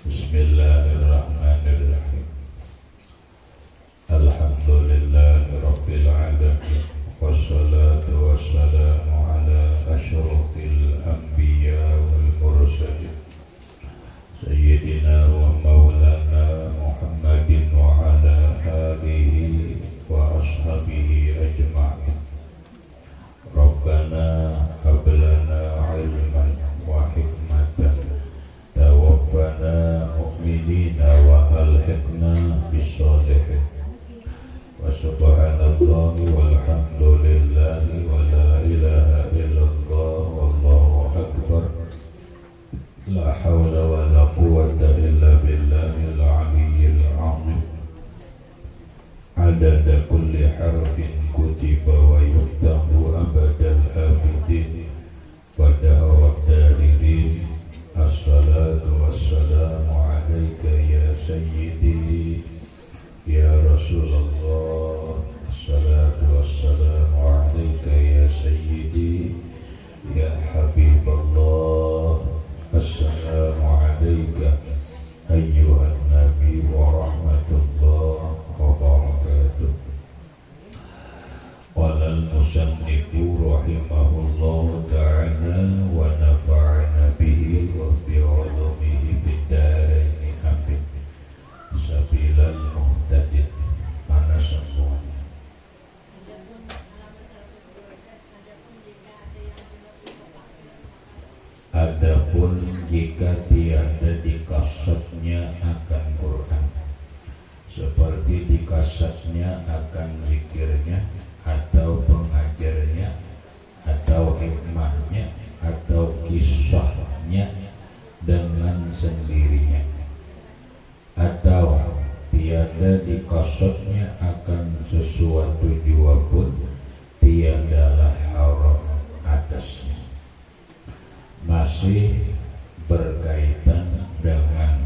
Bismillahirrahmanirrahim. Alhamdulillahirabbil alamin. Wassalatu wassalamu ala asyrafil anbiya wal mursalin. Sayyidina wa maulana Muhammadin wa ala alihi wa ashabihi ajma'in. Rabbana hab lana ilman wa hikmatan tawaffana mu'minina wa alhiqna bis-sholihin. Wa subhanallahi walhamdulillahi wa la ilaha illallah wallahu akbar. La hawla wa la quwwata illa billahil aliyyil azim. Adada kulli harfin kutiba wa yuktabu abadal abidin wa da'awat daririn. Assalatu wassalamu alaika ya sayyidi ya Rasulullah. Assalatu wassalamu alaika ya sayyidi ya Habiballah. Assalamu alaika ayyuhan nabi wa rahmatullah wa barakatuh. Qala al-musannifu rahimahullah ta'ala wa nafa'ana bihi wa bi 'ulumihi fid dharain amin. Sabilal muhtadin. Mana semua adapun jika tiada di kasetnya akan Quran, seperti di kasetnya akan zikirnya atau pengajarnya atau hikmahnya atau kisahnya dengan sendirinya, atau tiada di kasetnya akan sesuatu jua pun tiadalah haram atasnya. Masih berkaitan dengan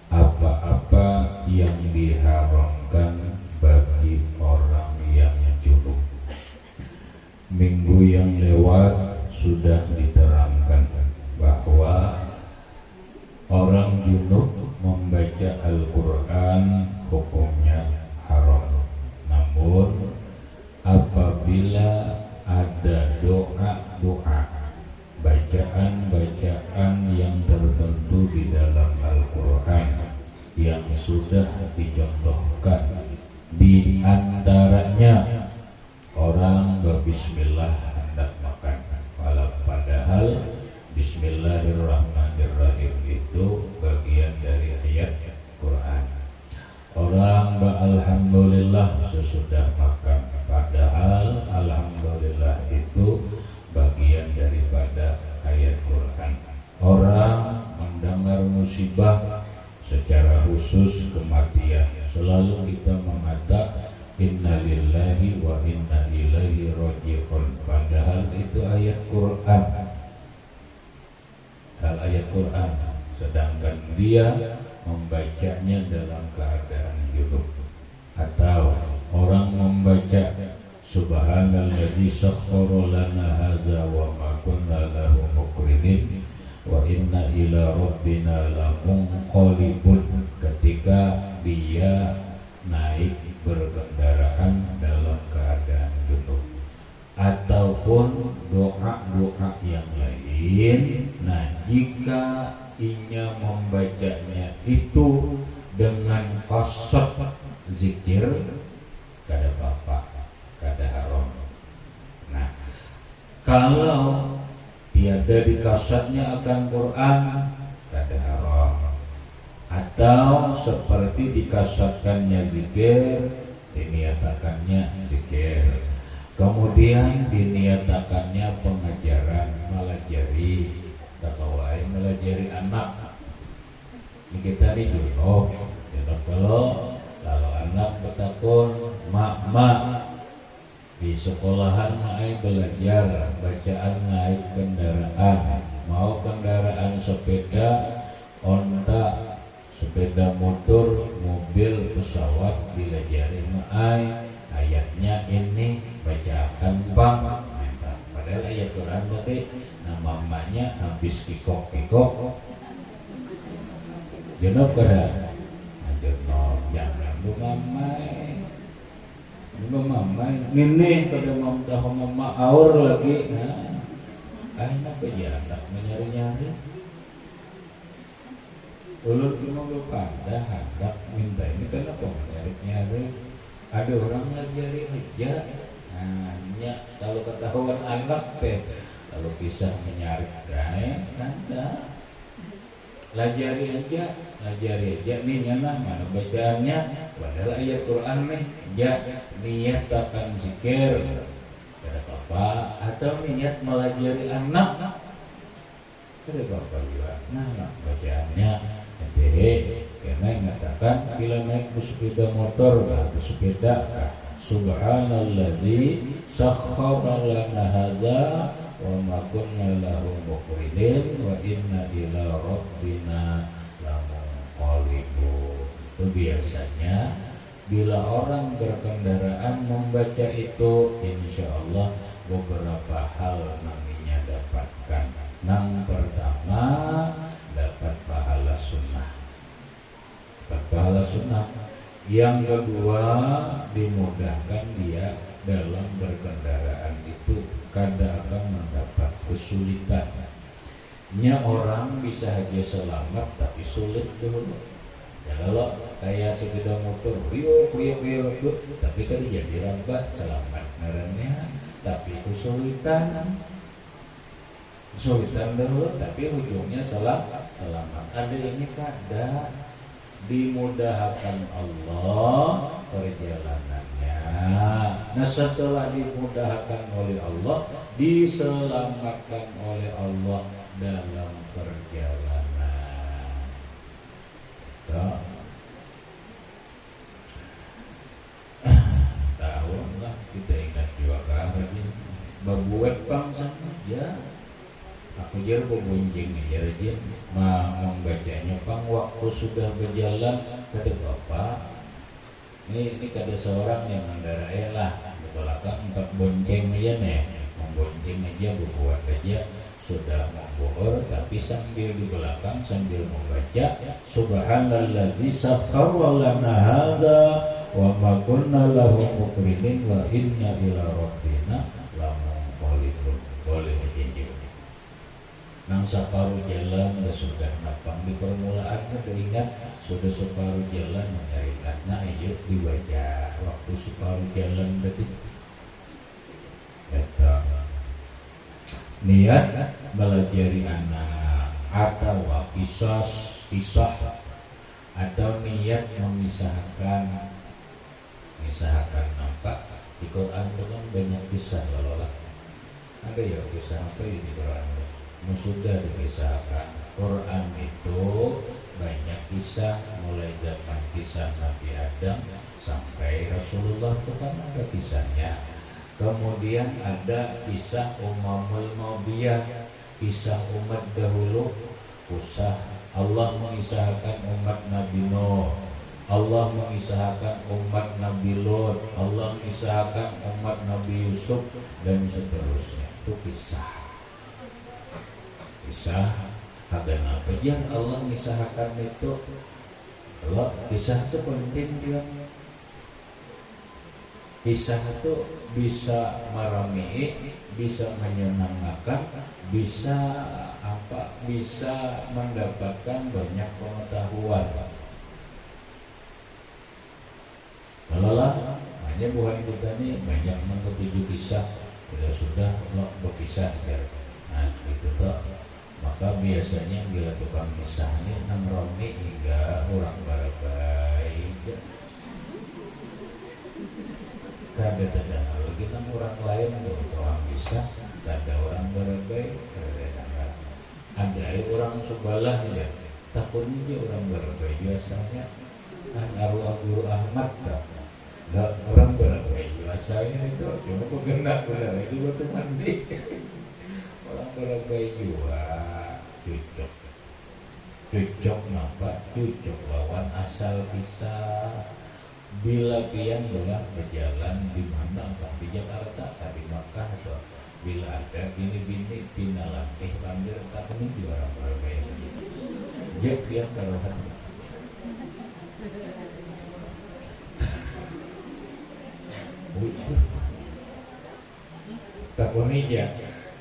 apa-apa yang diharamkan bagi orang yang junub. Minggu yang lewat sudah diterangkan bahwa orang junub membaca Al-Quran hukumnya haram. Namun apabila ada doa-doa, bacaan-bacaan yang tertentu di dalam Al-Quran yang sudah dicontohkan, di antaranya orang berbismillah hendak makan. Padahal Bismillahirrahmanirrahim itu bagian dari ayat Quran. Orang alhamdulillah sesudah makan, padahal alhamdulillah itu bagian daripada ayat Quran. Orang mendengar musibah, secara khusus kematian, selalu kita mengatakan innalillahi wa inna ilaihi raji'un, padahal itu ayat Quran. Hal ayat Quran, sedangkan dia membacanya dalam keadaan junub. Atau orang membaca Subhanalladzi sakhkhara lana hadza wa ma kunna lahu muqrinin wa inna ila rabbina lamunqalibun, ketika dia naik berkendaraan dalam keadaan junub. Ataupun doa-doa yang lain. Nah, jika inya membacanya itu dengan qasad zikir, kada apa-apa, kada haram. Nah, kalau tiada di kasadnya akan Quran, kada haram. Atau seperti dikasatkannya zikir, diniatakannya zikir, kemudian diniatakannya pengajaran, melajari, takawai melajari anak. Ini kita di junub. Kalau anak bertakun, mak di sekolahan naik belajar bacaan naik kendaraan, mau kendaraan sepeda, onta, sepeda motor, mobil, pesawat, dilajari naik. Ayatnya ini bacaan bang. Padahal ayat Quran tadi namanya habis kikok Jenop kada jenop jangan lumamai ini kada mama aur lagi enak aja anak menyari-nyari ulun cuma pada hendak minta ini kenapa menyari-nyari ada orang ngajari aja hanya kalau ketahuan anak kalau bisa menyari ada lajari aja nih nyana mana bacaannya padahal ayat Quran nih ya niat akan zikir ada apa atau niat melajari anak ada apa juga nah bacaannya karena mengatakan bila naik bersepeda motor bersepeda subhanalladzi sakhkhara lana hadza wa ma kunna lahu muqrinin wa inna ila rabbina lamunqalibun. Itu biasanya bila orang berkendaraan membaca itu insyaallah beberapa hal namanya dapatkan. Yang pertama dapat pahala sunnah. Yang kedua dimudahkan dia dalam berkendaraan itu kada akan mendapat kesulitan. Orang bisa aja selamat tapi sulit dulu. Ya kalau kayak sepeda motor, riuh, tapi kan jadi rambat selamat ngarannya, tapi kesulitan dulu, tapi ujungnya selamat. Ada ini kada dimudahkan Allah perjalanannya. Nah setelah dimudahkan oleh Allah, diselamatkan oleh Allah dalam perjalanan. Tahu lah kita ingat juga kabarnya babuat bangsa ya. Aku jar berbunjing aja membacanya pang waktu sudah berjalan kata bapak ini kada seorang yang mendarai lah belakang 4 bonceng aja nih membonceng aja berbuat aja sudah membohor tapi sambil di belakang sambil membaca subhanalladzi sakhkhara lana hadza wa ma kunna lahu muqrinin wa inna ila rabbina lamunqalibun. Boleh ditinjau nang separuh jalan sudah napang di permulaan teringat sudah separuh jalan menyaringan nah ayo dibaca waktu separuh jalan berarti niat melajari anak atau kisah atau niat memisahkan nampak di Quran itu kan banyak kisah lalu ada ya kisah apa ini di Quran sudah dipisahkan. Quran itu banyak kisah mulai zaman kisah Nabi Adam sampai Rasulullah itu kan ada kisahnya. Kemudian ada kisah Umamul Mawdiyah, kisah umat dahulu, kisah Allah mengisahkan umat Nabi Nuh, Allah mengisahkan umat Nabi Lut, Allah mengisahkan umat Nabi Yusuf dan seterusnya. Itu kisah ada apa yang Allah mengisahkan itu. Allah kisah itu penting juga. Kisah itu bisa merami, bisa menyenangkan, bisa mendapatkan banyak pengetahuan. Lalah hanya buah kita ini banyak mengetuju kisah sudah berkisah nah itu toh. Maka biasanya bila tukang kisah ini namromi hingga orang barabai kada ada lagi nang orang lain tukang kisah kada orang barabai ada orang sebelah ya takutnya orang barabai biasanya arwah Guru Ahmad tak orang barabai biasanya itu cuma kegenak benar itu waktu mandi orang barabai juga cocok napa cocok lawan asal kisah bila pian belah berjalan di mana entah di Jakarta atau di Makkah atau bila ada bini-bini tina latih panggil tak ini di orang barabai jadi pian karohan Tak ya,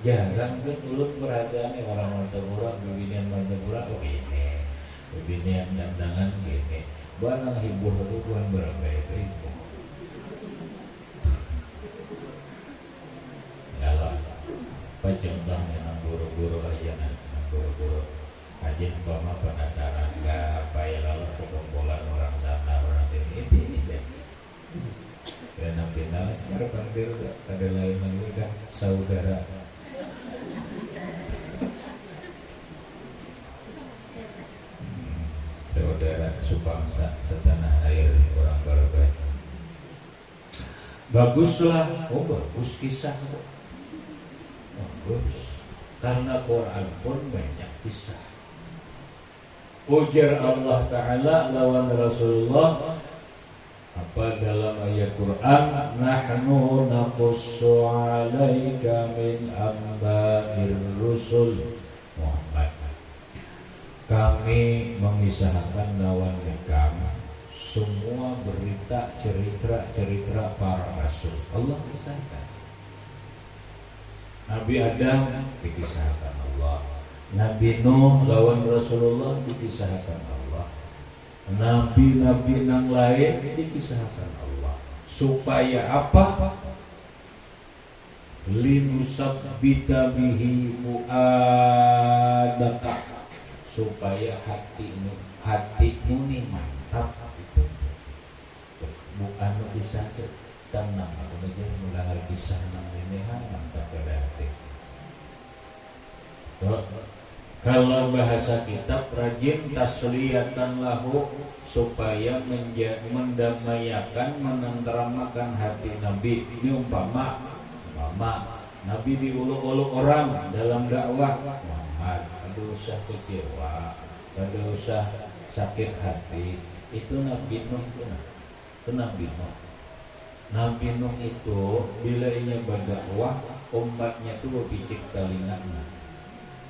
jarang kan ulut perhatian orang Martapura, bibinian Martapura, oh ini, bibinian dandangan gini, barang hibur bukan berapa itu. Kalau pajang yang guru-guru aja guru-guru aja umpama penasaran nggak apa ya lalu perkumpulan orang sana orang sini ini deh. Dan final ada panggil ada lain lagi kan saudara. Saudara sebangsa setanah air orang Barbaik. Baguslah, oh bagus kisah. Bagus. Karena Quran pun banyak kisah. Ujar Allah Ta'ala lawan Rasulullah apa dalam ayat Quran, nahnu naqussu 'alaika min amba'ir rusul Muhammad. Kami mengisahkan lawan kamu semua berita cerita para rasul. Allah kisahkan. Nabi Adam dikisahkan Allah, Nabi Nuh lawan Rasulullah dikisahkan Allah, Nabi-nabi yang lain dikisahkan Allah. Supaya apa? Linusabbita bihi fuadaka, supaya hatimu nih mantap itu. Bukan kisah tenang, kemudian mulai kisah ini mantap pada hati. Kalau bahasa kitab rajin tasliyatan lahu, supaya mendamaikan menenteramakan hati Nabi. Ini umpama Nabi diuluk-uluk orang dalam dakwah, Muhammad ada usah kecewa, ada usah sakit hati. Itu Nabi Nuh, itu Nabi Nuh. Nabi Nuh itu bila ia berdakwah umatnya itu berpicik telinga.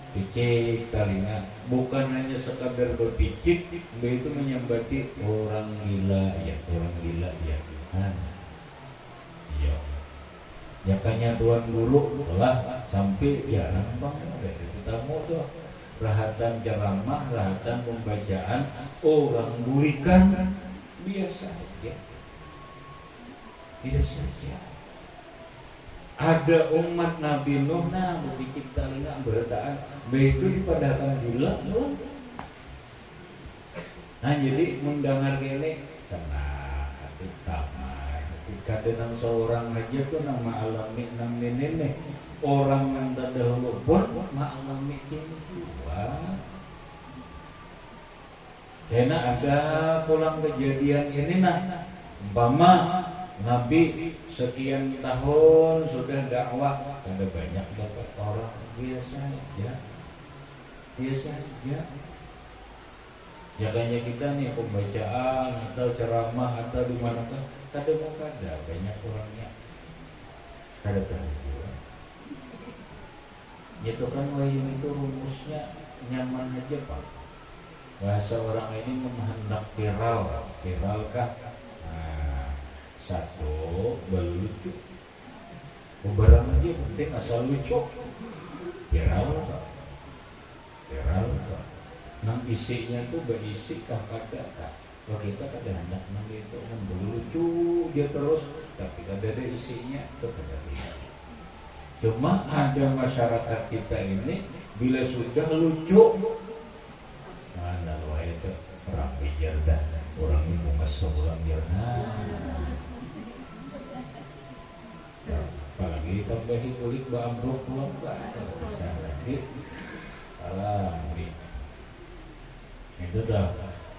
Picik telinga, bukan hanya sekadar berpicik, itu menyambati orang gila ya Tuhan. Iya. Ya kanya Tuhan dulu lah sampai ya nambang dari tamu tuh. Rahatan ceramah, rahatan pembacaan, orang bulikan biasa saja. Biasa saja. Ada umat Nabi Nuh berpicik telinga berdaan, begitu dipadahkan gila loh. Nah jadi mendengar ini senang, hati damai. Ketika dengan seorang aja tuh nama alami nenek orang yang terdahulu pun mengalami kehidupan. Karena ada pulang kejadian ini umpama Nabi sekian tahun sudah dakwah, ada banyak dapat orang biasa saja. Jakanya kita nih pembacaan atau ceramah atau di mana kan, kadang ada banyak orangnya. Kada juga. Itu kan wahyu itu rumusnya nyaman aja Pak. Bahasa orang ini menghendak viralkah? Satu, berlucu. Barang aja penting asal lucu. Viral kok. Nang isinya tuh berisi kata. Kalau kita kadang hendak nang itu kan berlucu dia terus, tapi ada isinya itu kada bisa. Cuma ada masyarakat kita ini bila sudah lucu, mana loh itu orang bijar dan orang ibu masuk orang bijar. Apalagi tambahin kulit bambruk pulang bisa lagi. Alami itu dah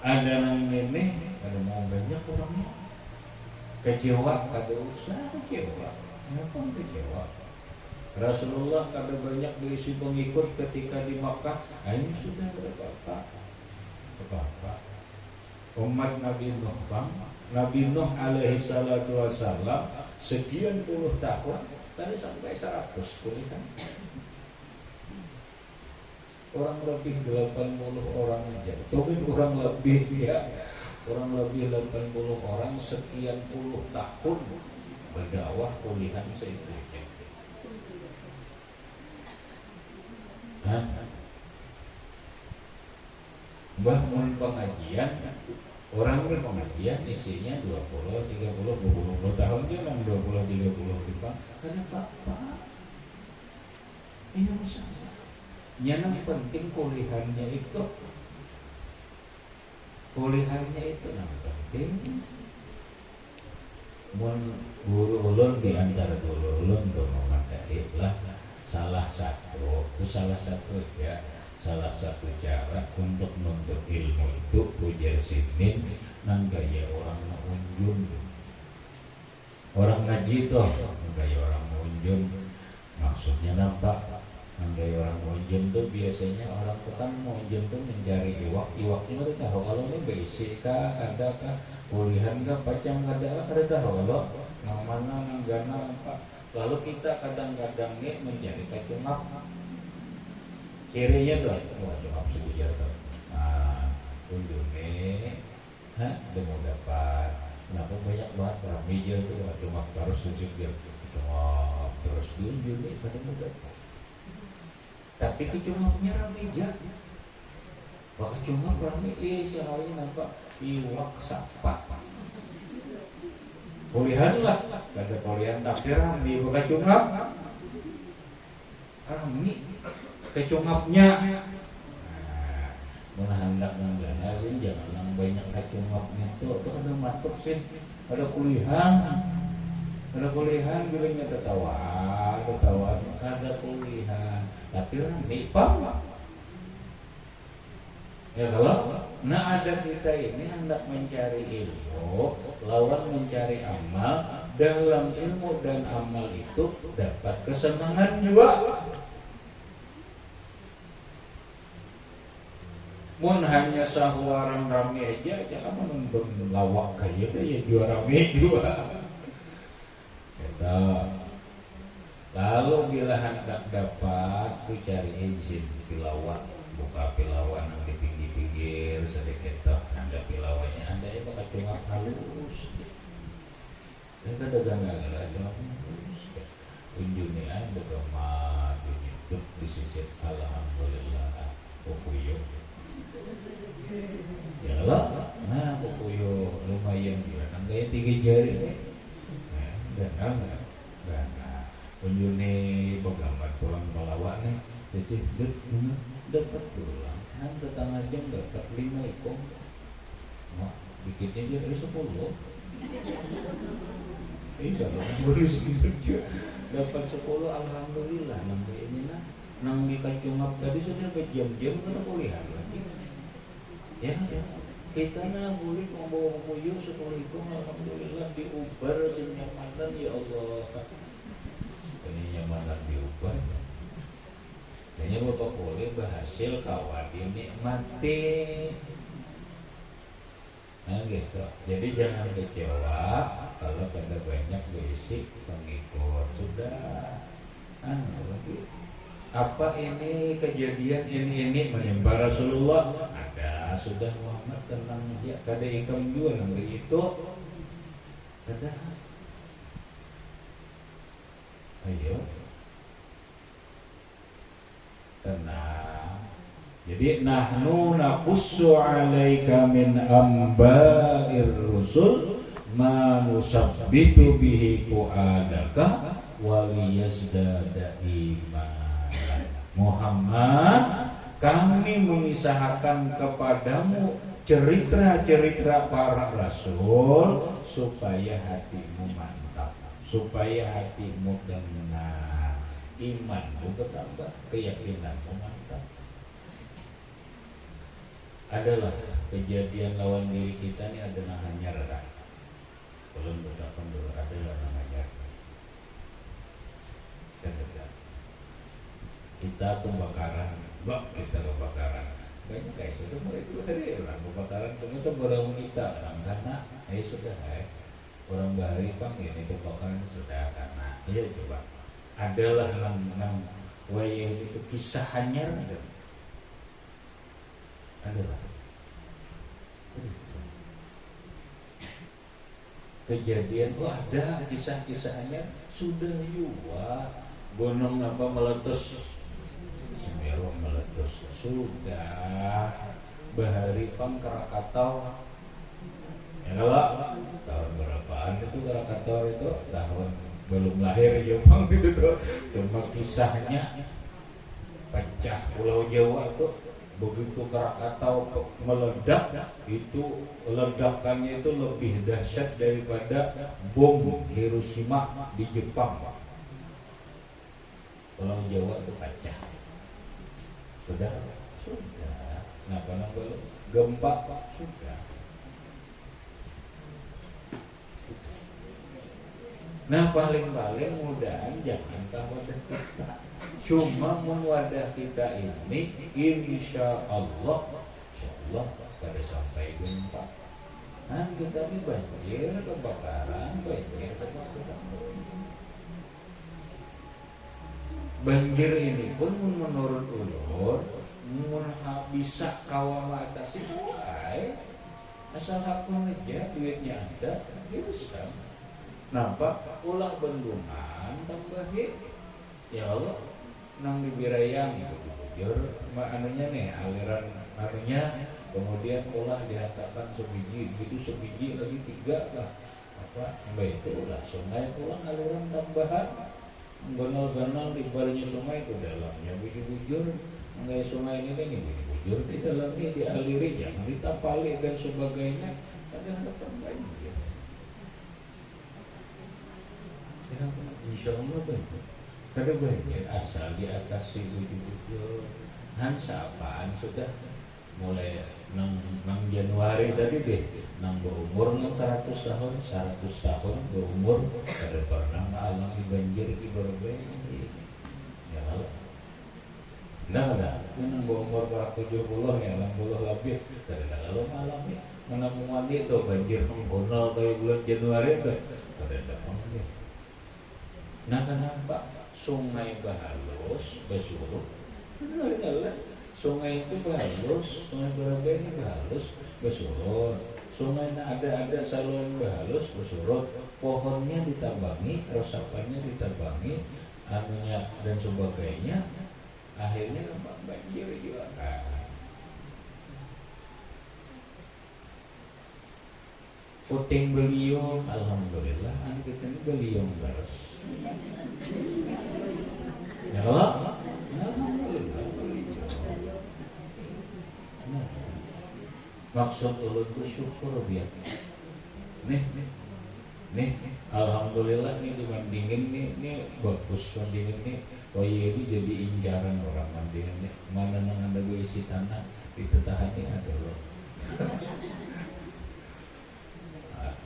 ada yang ini, ada mau banyak orangnya kecewa, kada usah kecewa. Kenapa kecewa? Rasulullah kada banyak diisi pengikut ketika di Makkah, ini sudah berapa? Umat Nabi Nuh, Nabi Nuh alaihi salatu wassalam sekian puluh tahun tadi sampai 100 kan. Orang lebih 80 orang aja, tapi orang lebih ya kurang lebih 80 orang sekian puluh tahun berdakwah kuliah itu. Bangun pengajian, orang berpengajian isinya 20, 30, 20 tahun dia 20, 30 kita karena apa? Ini masalah. Yang penting kuliahnya itu yang penting. Mun guru ulun di antara guru ulun untuk memadai lah salah satu cara untuk menuntut ilmu itu pujar simin nang gaya orang mengunjung. Orang ngaji toh gaya orang mengunjung. Maksudnya nampak nang gaya orang mengunjung tuh biasanya orang tuh kan mengunjung tuh mencari iwaknya mereka tahu kalau ini basic kah ada kah kuliahan kah pacang ada tahu kalau nang mana nang gana apa. Lalu kita kadang-kadang nih mencari kacungap. Cirinya tuh, cungap sebujar tuh. Nah, ujungnya, udah mau dapat. Kenapa banyak banget orang meja tuh cungap terus sujud dia, cungap terus ujungnya pada mau dapat. Tapi kecungapnya rameja. Bahkan cungap rame, sekali nampak iwak sapa. Kuliahan lah, ada kuliahan tapi rame, bukan cungap. Rame. Kecungapnya hendak menggana sih jangan banyak kecungapnya tuh ada matuk sih ada kuliahan bilangnya tertawa ada kuliahan tapi rame pam ya kalau ada kita ini hendak mencari ilmu lawan mencari amal dalam ilmu dan amal itu dapat kesenangan juga. Mun hanya sahuaran rame aja kamu nonton lawak kayak ya juara rame juga. Kita lalu bila hendak dapat tu cari izin pilawat buka pilawan di pinggir sedikit toh ada pilawannya ada yang pakai cungap halus. Dan ada gangguan cungap halus. Unjungnya ada kemat itu disisir alhamdulillah pokoknya. Ya lah, nah pokoknya lumayan juga. Nangkanya 3 jari nih. Dan unjune begambar pulang pelawak nih. Jadi dekat pulang. Nang setengah jam dapat 5 ekor. Mak bikinnya dia dari 10. Kalau boleh segitu dapat 10 alhamdulillah. Nangka ini nang dikacungap tadi sudah berjam-jam kena kuliah lagi. Ya, kita boleh membawa buku setelah itu alhamdulillah diubar senyamanan ya Allah. Ini nyamanan diubar. Kayaknya bapak boleh berhasil kawan dinikmati. Nah gitu. Jadi jangan kecewa kalau pada banyak basic pengikut sudah. Lagi. Apa ini kejadian ini menimpa Rasulullah? Ada sudah Muhammad tenang dia kada ikam juga nanti itu ada. Ayo tenang. Jadi nahnu naqussu 'alaika min amba'ir rusul ma nusabbitu bihi fu'adaka wa liyazdada iman. Muhammad, kami mengisahkan kepadamu cerita-cerita para rasul supaya hatimu mantap, supaya hatimu tenang, imanmu bertambah, keyakinanmu mantap. Adalah kejadian lawan diri kita ini adalah hanya rendah. Belum berdapat dulu adalah namanya. Kita kebakaran, kita kebakaran. Banyak guys, sudah mulai dulu hari orang kebakaran semua itu barang kita orang karena, sudah orang bahari pang ini kebakaran sudah karena, coba. Adalah nang wayang itu kisahnya adalah. kejadian, ada kisah-kisahnya sudah juga gunung apa meletus, Semeru meletus sudah bahari pang Krakatau ya kalau tahun berapaan itu Krakatau itu tahun belum lahir Jepang itu tuh, cuma kisahnya pecah Pulau Jawa tuh begitu Krakatau meledak itu ledakannya itu lebih dahsyat daripada bom Hiroshima di Jepang. Pulau Jawa itu pecah. Sudah. Kenapa belum? Gempa sudah. Nah paling-paling mudahan jangan wadah kita. Cuma wadah kita ini insya Allah pada sampai gempa. Nah kita ini banjir, kebakaran, banjir, kebakaran. Banjir ini pun menurut ulur bisa kawal atasi mulai asal hak aja duitnya ada bisa. Nampak ulah bendungan tambahin ya Allah nang dibirayang bujur anunya nih aliran anunya kemudian ulah dihantarkan sebiji gitu sebiji lagi 3 lah apa sampai itu ulah sungai ulah aliran tambahan ganal-ganal di barunya sungai itu dalamnya bujur enggak sungai ini bujur di dalamnya dialiri jangan ditapali dan sebagainya kadang-kadang banjir. Insya Allah banyak. Kada banyak asal diatasi bujur-bujur. Hansapaan sudah mulai 6 Januari tadi deh. Nang berumur 100 tahun, 100 tahun berumur kada pernah mengalami banjir di berbagai. Ya Allah. Nang ada. Nang berumur 70 ya 60 lebih. Kada kalau mengalami. Menemukan itu banjir menggonol kayak bulan Januari itu. Kada ada banjir. Nah kenapa sungai Bahalus Basuruk sungai itu Bahalus sungai berapa ini Bahalus Basuruk sungai ada saluran Bahalus Basuruk pohonnya ditambangi resapannya ditambangi anunya dan sebagainya akhirnya nampak banjir juga puting beliung alhamdulillah anak kita ini beliung terus. Ya Allah, maksud ulun itu syukur biasa. Nih, alhamdulillah nih dibandingin nih bagus bandingin nih. Oh iya ini jadi injaran orang bandingin nih. Mana nang ada gue isi tanah ditetahannya ada loh.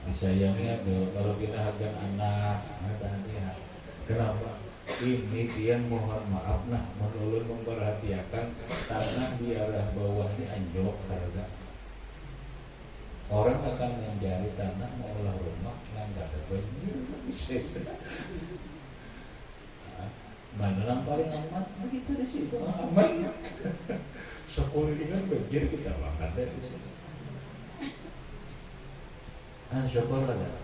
Disayangnya kalau kita hagan anak hati-hati. Kenapa? Ini dia mohon maaf menulun memperhatikan tanah di arah bawah ini anjlok harga. Orang akan mencari tanah mau olah rumah nggak ada banjir bisa. Mana yang paling aman? Begitu di situ aman. Sekurilingan banjir kita makan dari sini. Syukur ada.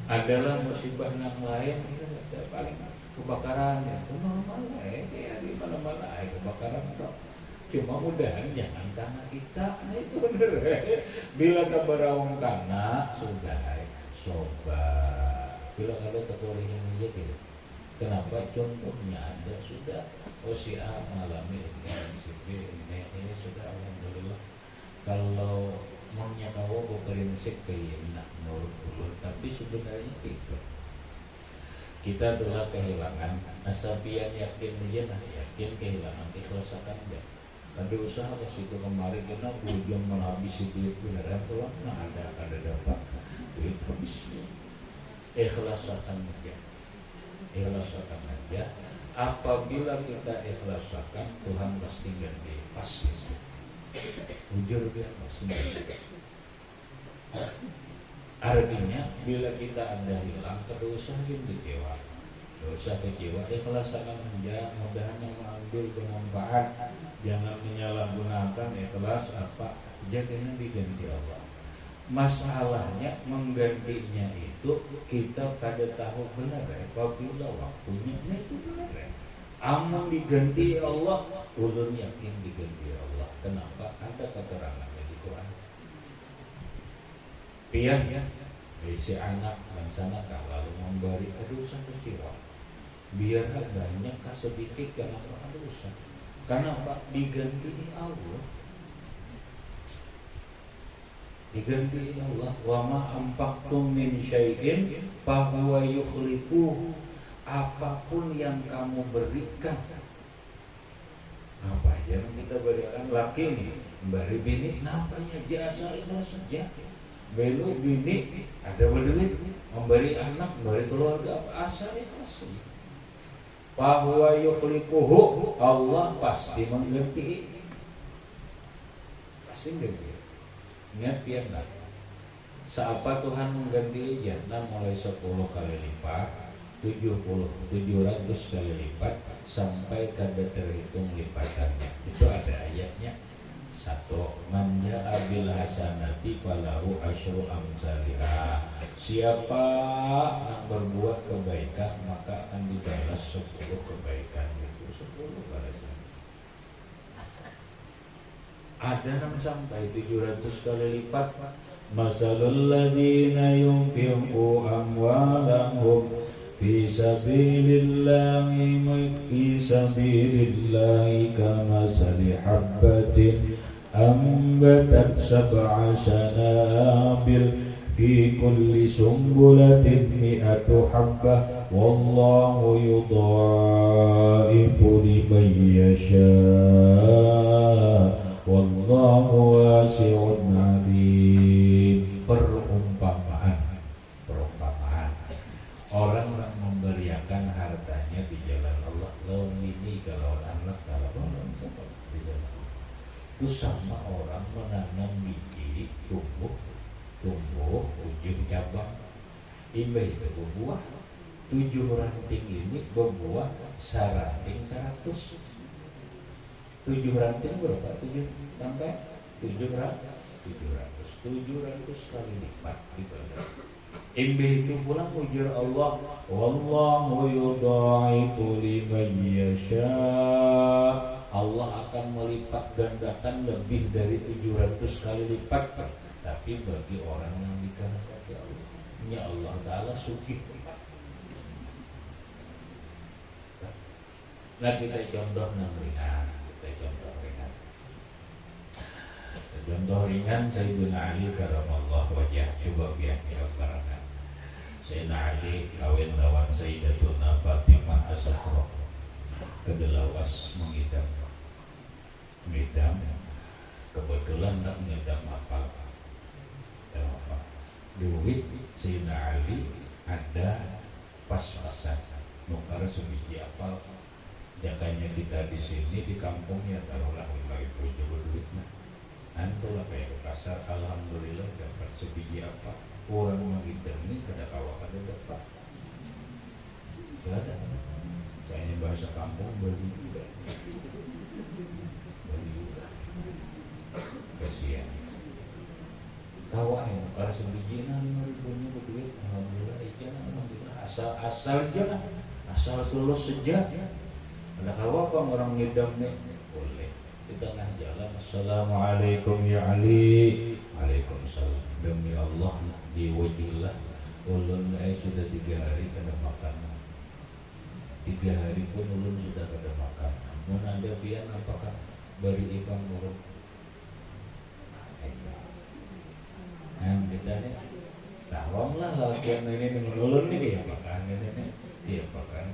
Adalah musibah yang lain paling kebakaran ya normal di mana-mana kebakaran dong. Cuma mudahan jangan karena kita itu bener. Bila keberawang karena sudah soba. Bila kalau terkulihin aja gitu. Kenapa contohnya ada sudah si A mengalami si B ini sudah alhamdulillah. Kalau maunya kau berprinsip keinginan menurut ulun, tapi sebenarnya tidak. Kita telah kehilangan asapian yakin aja yakin kehilangan ikhlasakan enggak. Ada usaha ke situ kemarin kena ujung menghabisi duit beneran pulang ada dapat duit habis. Ikhlasakan aja. Apabila kita ikhlasakan Tuhan pasti ganti pasti. Jujur dia pasti. Artinya bila kita ada hilang dosa kecewa. Dosa kecewa ikhlasakan aja, mudahan yang mengambil bermanfaat, jangan menyalahgunakan ikhlas apa jadinya diganti Allah. Masalahnya menggantinya itu kita kada tahu benar apabila waktunya itu benar. Amun diganti Allah, ulun yakin diganti Allah. Kenapa? Ada keterangannya di Quran. Pian ya, si anak laksana lalu memberi dosa kecil. Biar banyak sedikit kenapa dosa. Kenapa? Diganti Allah. Diganti Allah. Wa ma anfaqtum min syai'in fa huwa yukhlifuhu. Apapun yang kamu berikan, apa aja yang kita berikan, laki nih beri bini, nampaknya jasa ikhlas saja. Belu bini ada berduit, memberi anak, memberi keluarga, asal ikhlas. Fa huwa yukhlifuhu, Allah pasti mengganti. Pasti mengganti. Ingat ya enggak? Siapa Tuhan mengganti jannah mulai 10 kali lipat, 700 kali lipat sampai kada terhitung lipatannya. Itu ada ayatnya. 1. Man ja'a bil hasanati falahu asyru amsalha. Siapa yang berbuat kebaikan maka akan dibalas 10 kebaikan itu, 10 balasan. Ada yang sampai 700 kali lipat. Masalul ladzina yunfiqu amwalahum fi sabilillahi kamasali habbatin ambatat sab'a sanabil fi kulli sumbulatin mi'atu habbah wallahu yudha'ifu liman yasha wallahu wasi'un 'alim. Perumpamaan orang yang memberiakan hartanya di jalan Allah, lawan ini kalau anak kalau orang di jalan Allah. Itu sama orang menanam biji tumbuh 7 cabang, imbah itu berbuah 7 ranting ini berbuah saranting 100. 7 ranting berapa? 7 sampai 700 kali lipat dibalas. Imbih itu pulang ujar Allah, wallahu yudha'ifu liman yasha. Allah akan melipat gandakan lebih dari 700 kali lipat, tapi bagi orang yang dikehendaki Allah. Ya Allah Ta'ala sugih. Nah kita contoh ringan. Contoh ringan Sayyidina Ali karamallahu wajah. Coba biar kita barangkan. Sayyidina Ali kawin lawan Sayyidatuna Fatimah Az-Zahra. Kedelawas mengidam. Kebetulan tak mengidam apa? Duit Sayyidina Ali ada pas-pasan. Nukar sebiji apal. Jakanya kita di sini di kampungnya taruhlah 5.000 coba duitnya. Antulah kayak ke pasar, alhamdulillah dapat sebiji apa. Orang mengidam ini kada kawa kada dapat. Tidak ada. Kayaknya bahasa kampung beli juga. Kasihan. Kawa yang kalau sebiji 5.000 duit, alhamdulillah ikan alhamdulillah asal aja, asal tulus saja. Ada kawa apa orang ngidam nih? Boleh. Di tengah jalan, assalamualaikum ya Ali. Waalaikumsalam. Demi Allah di wajillah ulun sudah 3 hari kada makan. 3 hari pun ulun sudah kada makan. Mun anda pian apakah beri ikang urut? Kita nih tarom lah lakian ini dengan ulun nih dia makan ini dia makan.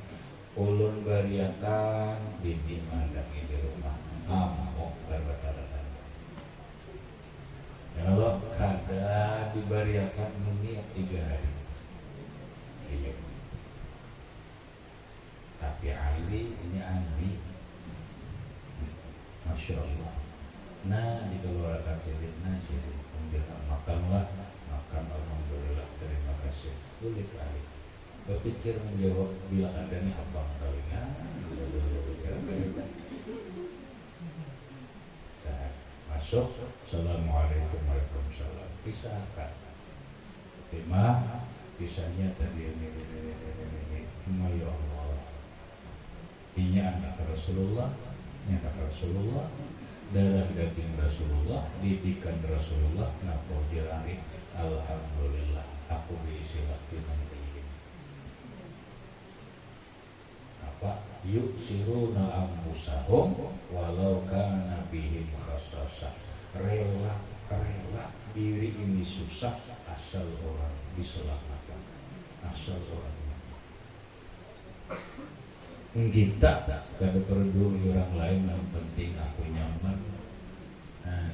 Ulun bariakan bini mandang di rumah. Amok berbataran. Kalau kada dibariakan ini 3 hari. Iya. Tapi Ali ini Andi, Masya Allah. Nah dikeluarkan sirit, makanlah, makan alhamdulillah terima kasih. Boleh Ali. Berpikir menjawab bilang ada nih abang kawinan. masuk, assalamualaikum waalaikumsalam, pisahkan. Lima, pisahnya tadi ini, ya Allah, ini anak Rasulullah, darah daging Rasulullah, didikan Rasulullah, napa dirari, alhamdulillah, aku diisi lagi nanti. Apa? Yusiruna anfusahum walau kana bihim khasasah. Rela diri ini susah asal orang diselamatkan, asal orang kita kada perlu orang lain, yang penting aku nyaman.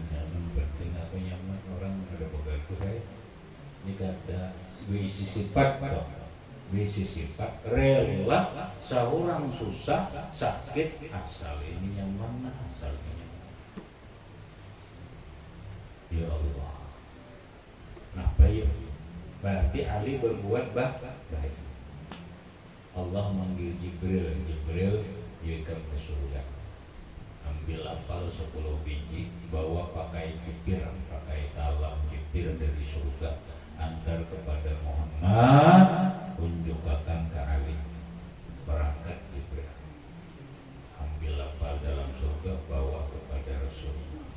Yang penting aku nyaman, orang ada begitu saya. Ini kata bisi sifat rela seorang susah sakit asal ini nyaman, asal ini nyaman. Ya Allah, nah baik, berarti Ali berbuat baik. Allah manggil Jibril yaitu ke surga, ambil apel 10 biji, bawa pakai cipir, pakai talam cipir dari surga, antar kepada Muhammad, unjukkan ke Ali. Berangkat Jibril, ambil apel dalam surga, bawa kepada Rasulullah.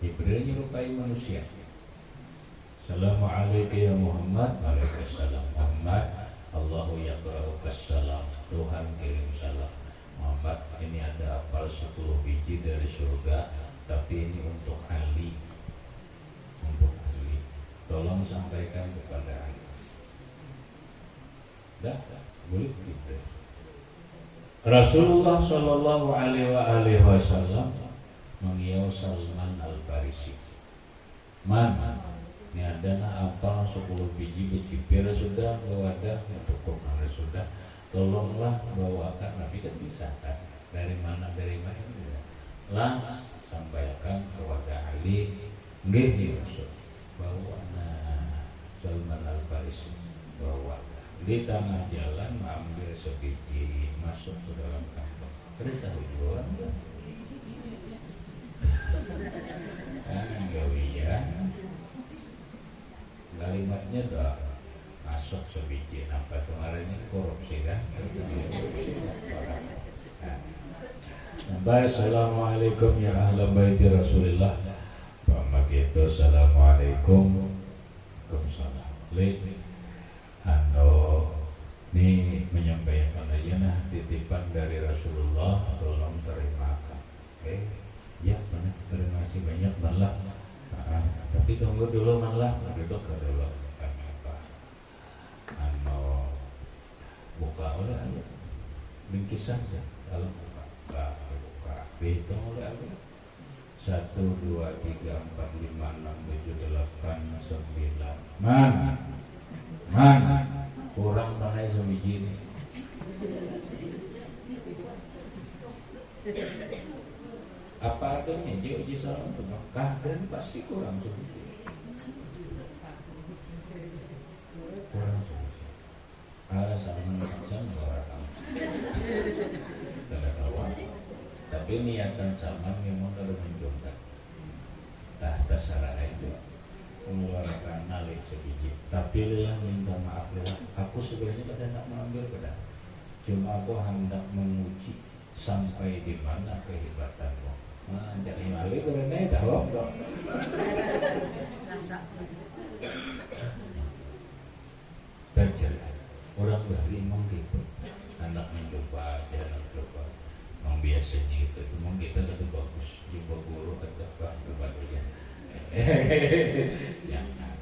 Jibril menyerupai manusia. Assalamualaikum ya Muhammad. Waalaikumsalam Muhammad. Allahu yaqra'ukas salam. Tuhan kirim salam. Muhammad, ini ada apel 10 biji dari surga, tapi ini untuk Ali. Tolong sampaikan kepada Ali. Dah, boleh gitu. Rasulullah Shallallahu Alaihi Wasallam mengiau Salman Al-Farisi. Ini adalah apa 10 biji bercipir sudah, wadah untuk mana sudah, tolonglah bawakan. Nabi kan bisa kan, dari mana lah sampaikan kepada Ali. Nggih ya Rasul, bawa Salman Al-Farisi, bawa di tengah jalan ambil sebiji, masuk ke dalam kantong. Kita tahu orang kan? Gawian kalimatnya dah masuk sebiji. Apa tuh hari ini korupsi kan? Assalamualaikum ya ahla baiti Rasulillah. Begitu assalamualaikum. Waalaikumsalam. Ini menyampaikan aja titipan dari Rasulullah, tolong terimakan. Ya benar, terima kasih banyak malah. Tapi tunggu dulu malah, duduk dulu. Apa? Buka oleh aja, bingkisan saja. Kalau buka, hitung oleh aja. 1, 2, 3, 4, 5, 6, 7, 8, 9. Mana? Kurang mana sebiji ini? Apa adanya dia uji salam itu kadang pasti kurang sebiji. Ada saling macam orang. Tidak tahu. Tapi niatan sama memang kalau mencoba. Terserah itu mengeluarkan nalik sebiji. Tapi lelah minta maaf lelah. Aku sebenarnya kadang tak mengambil pada. Cuma aku hendak menguji sampai di mana kehebatanmu. Jadi nalik berenai tahu tak? Belajar. Orang dari memang gitu. Anak mencoba, jangan coba. Memang biasanya itu, memang kita lebih bagus. Jumpa guru atau apa kebagian. Jangan.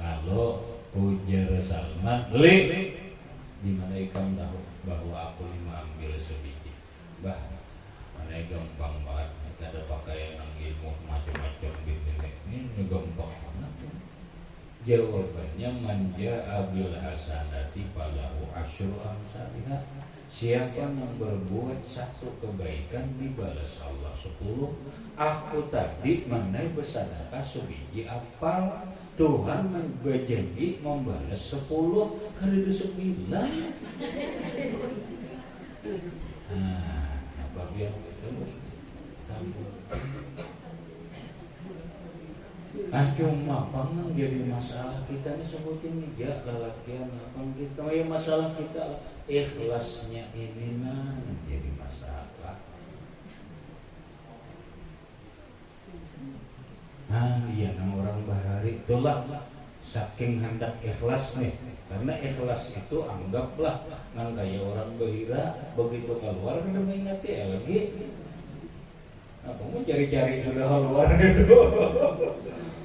Lalu ujar Salman, di mana ikam tahu bahwa aku ambil sebiji. Mana gampang banget. Kita ada pakaian yang ilmu macam-macam gitu. Ini gampang banget. Jawabannya manja abil hasanati falahu asyru amsalihah. Siapa yang berbuat satu kebaikan dibalas Allah 10. Aku tadi mengenai bersedekah sebiji apal, Tuhan berjanji membalas 10 kali 9. biar tampung. Cuma pang jadi masalah kita nih sebutin nih ya lalakian pang kita ya masalah kita ikhlasnya ini jadi masalah. Iya nang orang bahari itulah saking hendak ikhlas nih, karena ikhlas itu anggaplah nang kayak orang bahira begitu keluar udah mengingati lagi. Apa mau cari-cari sudah keluar dulu.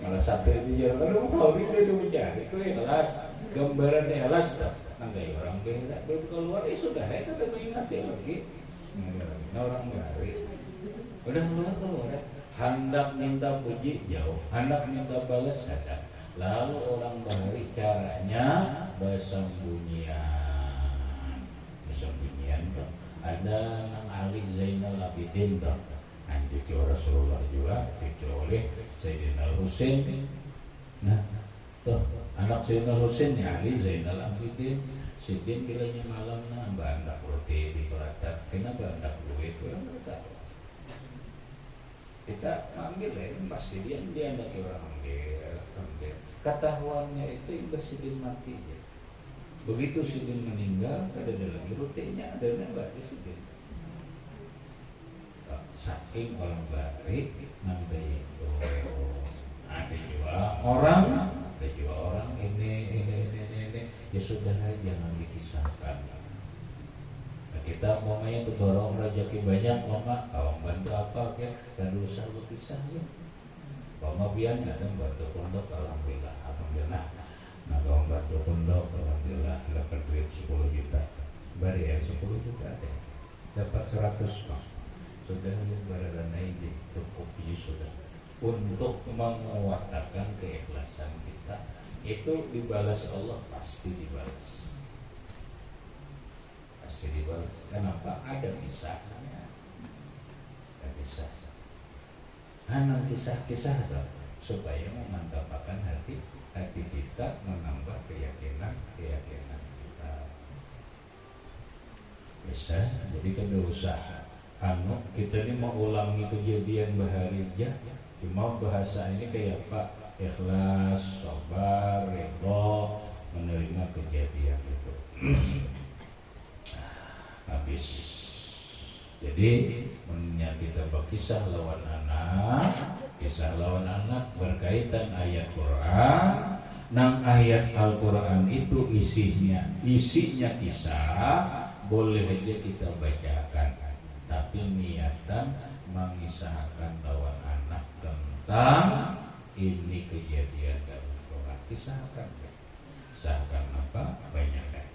Malah satu itu jangan kalau mau itu mencari itu ikhlas, gambaran ikhlas. Nang kayak orang bahira begitu keluar sudah ya kita mengingati lagi. Orang bahari udah keluar. Hendak minta puji jauh, hendak minta balas ada. Lalu orang bahari caranya bersembunyian tuh. Ada nang Ali Zainal Abidin tuh. Cucu Rasulullah juga, cucu oleh Sayyidina Husain. Nah, tuh anak Sayyidina Husain ya Ali Zainal Abidin. Sidin bilanya malam mbak andak roti di pelatat. Kenapa andak duit? Kita manggil ya, pasti dia ada orang manggil. Ketahuannya itu imbas Sidin mati ya. Begitu Sidin meninggal, ada lagi rutinnya, ada nggak di Sidin. Saking orang baik, nanti itu ada juga orang ini ya sudah jangan dikisahkan. Kita mamanya tuh dorong rezeki banyak, mama kawang bantu apa kan usah berpisah ya. Mama pian ada bantu pondok alhamdulillah. Nah kawang bantu pondok alhamdulillah dapat duit 10 juta. Bari ya 10 juta deh. Dapat 100 Pak. Sudah barang ini cukup sudah. Untuk menguatkan keikhlasan kita itu dibalas Allah pasti dibalas. Dibalas. Kenapa? Ada kisahnya. Ada kisah. Kisah-kisah supaya memantapkan hati kita, menambah keyakinan kita. Bisa. Jadi kan usaha. Kita ini mau ulangi kejadian baharijah. Cuma bahasa ini kayak Pak ikhlas, sabar, ridho, menerima kejadian itu. Habis. Jadi kita berkisah lawan anak berkaitan ayat Quran. Nang ayat Al-Quran itu isinya kisah, boleh aja kita bacakan, tapi niatan mengisahkan lawan anak tentang ini kejadian dalam Quran. Kisahkan apa banyak kan.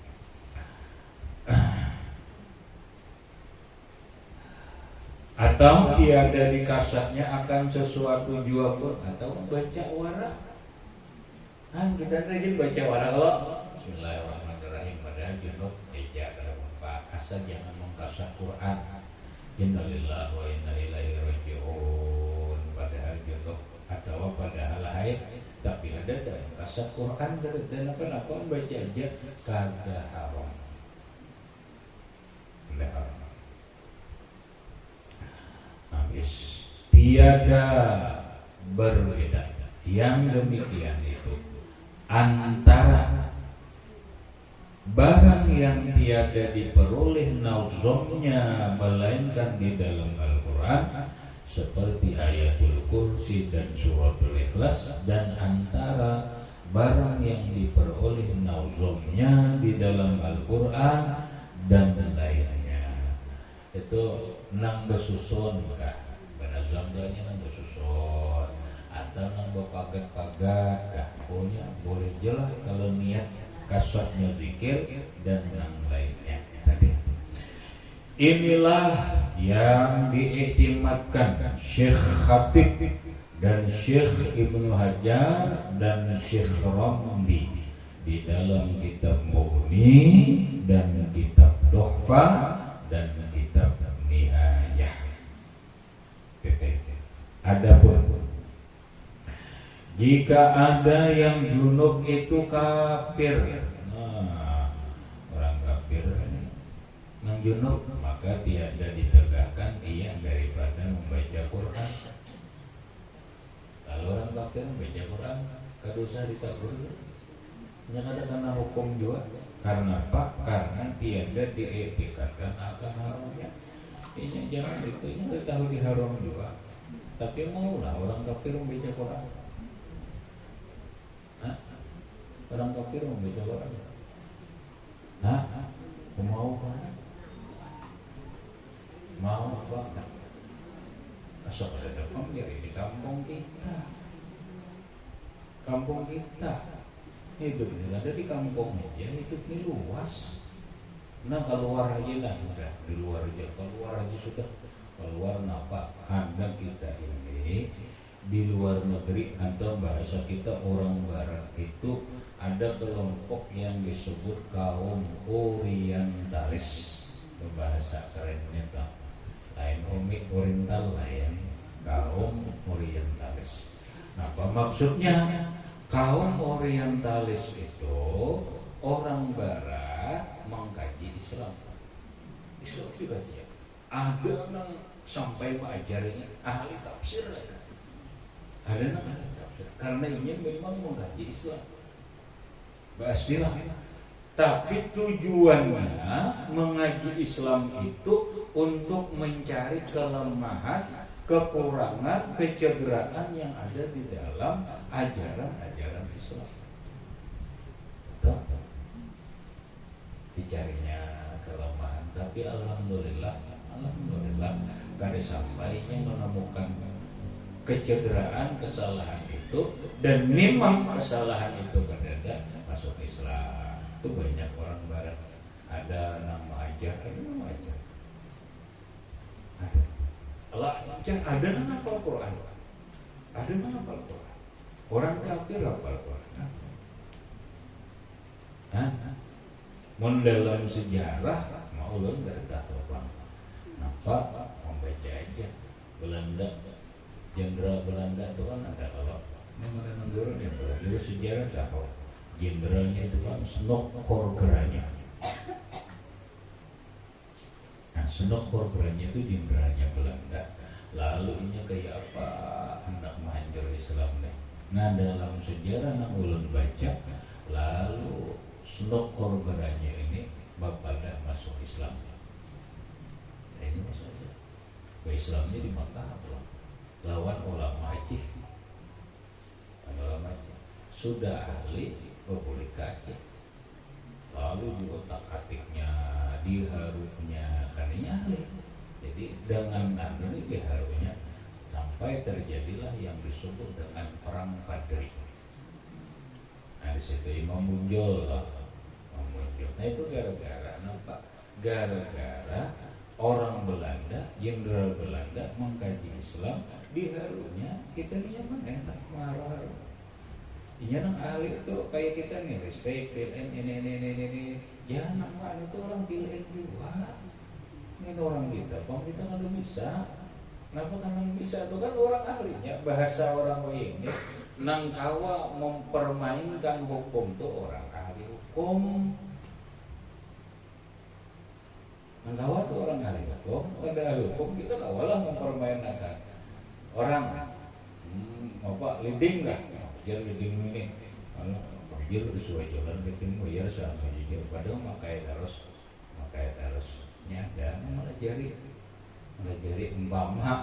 Atau tiada di kasatnya akan sesuatu jua pun, atau baca wara. Kita rajin baca wara kalau Bismillahirrahmanirrahim pada junub eja Pak asal jangan mengkasat Quran. Innalillahi wa inna ilaihi raji'un padahal junub atau padahal haid, tapi ada dalam kasat Quran dan apa baca aja kagak haram. Habis tiada berbeda yang demikian itu antara barang yang tiada diperoleh nauzomnya melainkan di dalam Al-Quran seperti ayatul kursi dan suratul ikhlas, dan antara barang yang diperoleh nauzomnya di dalam Al-Quran dan lainnya. Itu nang besusun kah, benazamdanya nang besusun atau nang bepagat-pagat kah, punya boleh jelas kalau niat kasatnya zikir dan yang lainnya tadi. Inilah yang diiktimadkan Syekh Khatib dan Syekh Ibnu Hajar dan Syekh Ramli di dalam kitab Mughni dan kitab Tuhfah dan kitab Nihayah. Adapun jika ada yang junub itu kafir, orang kafir nang junub, maka tiada ditegakkan ia daripada membaca Quran. Kalau orang kafir membaca Quran, kadosa ditakur. Nya kada kena hukum juga. Karena apa? Karena tiada dietikatkan akan haramnya. Ini jangan itu, ini tahu diharam juga. Tapi maulah orang kafir membaca Quran. Hah? Orang kafir membaca Quran. Hah? Mau kan? Mau apa? Asal ada pemilih di kampung kita. Kampung kita. Hidup ini ada di kampung aja, hidup ini luas. Nah keluar aja lah, udah di luar aja, keluar aja sudah. Keluar napa? Anda kita ini di luar negeri atau bahasa kita orang barat itu ada kelompok yang disebut kaum orientalis. Bahasa kerennya tak lain oriental lain kaum orientalis. Nah, apa maksudnya? Kaum orientalis itu orang barat mengkaji Islam. Islam dikaji. Ada yang sampai mengajarnya ahli tafsir lagi. Ada yang ahli tafsir karena ingin memang mengkaji Islam. Bastilah. Tapi tujuannya mengaji Islam itu untuk mencari kelemahan, kekurangan, kecederaan yang ada di dalam ajaran-ajaran Islam. Tuh. Dicarinya kelemahan, tapi alhamdulillah kada sampainya menemukan kecederaan, kesalahan itu, dan memang kesalahan itu kada masuk Islam. Itu banyak orang barat ada nama ajar, ada. Allah ada nama Al-Quran, ada nama Al-Quran. Orang kafir hafal Quran. Dalam sejarah mau ulun dari orang. Napa membaca aja Belanda, jenderal Belanda itu kan ada kalau memang negara yang Belanda sejarah tahu jenderalnya itu kan Snokhorgeranya. Nah Snokhorgeranya itu jenderalnya Belanda. Lalu ini kayak apa hendak menghancur Islam deh. Nah dalam sejarah nak ulun baca, lalu Snokhorgeranya ini bapak masuk Islam. Nah, ini maksudnya Islamnya di Makkah lawan ulama Aceh. Ulama Aceh sudah ahli boleh Aceh. Lalu di otak-atiknya, diharunya, karena ahli. Jadi dengan ini diharunya sampai terjadilah yang disebut dengan perang Badri. Nah di situ Imam muncul. Nah itu gara-gara nampak, gara-gara orang Belanda, jenderal Belanda mengkaji Islam, diharunya kita ni yang mana tak marah. Iya nang ahli itu kayak kita nih, respect, PLN, ini. Ya nama itu orang PLN juga. Ini orang kita, kita kan bisa. Kenapa kan bisa? Itu kan orang ahlinya, bahasa orang ini. Nang kawa mempermainkan hukum itu orang ahli hukum. Nang kawa itu orang ahli hukum, ada ahli hukum kita kawalah mempermainkan orang. Apa leading lah? Dia leading ini. Dia sesuai jalan leading bayar sama dia. Padahal makai terusnya dan malah jari umpama.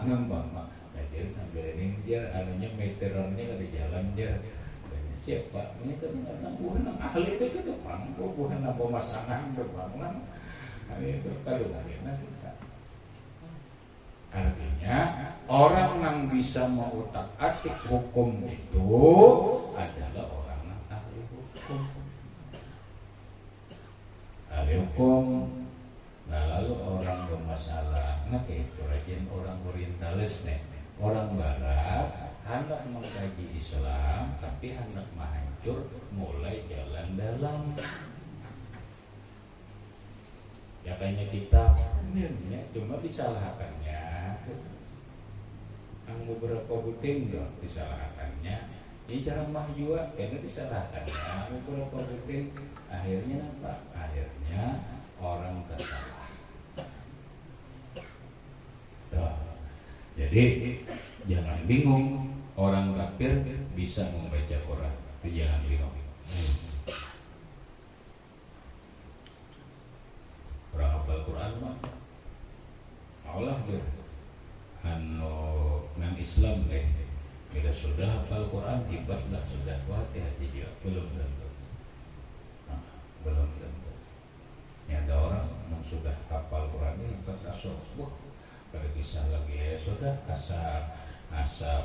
Nah jadi ngambil ini dia anunya meterannya ada jalan dia. Siapa? Ini kan bukan ahli itu kan pangko bukan pemasangan berbangunan. Itu kalau kita. Artinya orang yang bisa mengutak-atik hukum itu adalah orang yang ahli hukum. Ahli hukum. Nah lalu orang bermasalah, nah itu rajin orang orientalis nih, orang barat hendak mengkaji Islam tapi hendak menghancur mulai jalan dalam. Ya kayaknya kita ya, cuma disalahkannya. Yang beberapa buting enggak disalahkannya. Ini cara mah juga karena disalahkannya. Beberapa buting akhirnya apa? Akhirnya orang tersalah. Jadi jangan bingung, orang kafir bisa membaca Quran, itu jangan bingung. Orang hafal Quran mah Allah dia ngan Islam deh. Bila sudah hafal Quran hebatlah, sudah hati-hati juga belum tentu. Belum tentu. Ya, ada orang yang sudah hafal Quran ini hebat asal. Wah, kalau bisa lagi ya sudah asa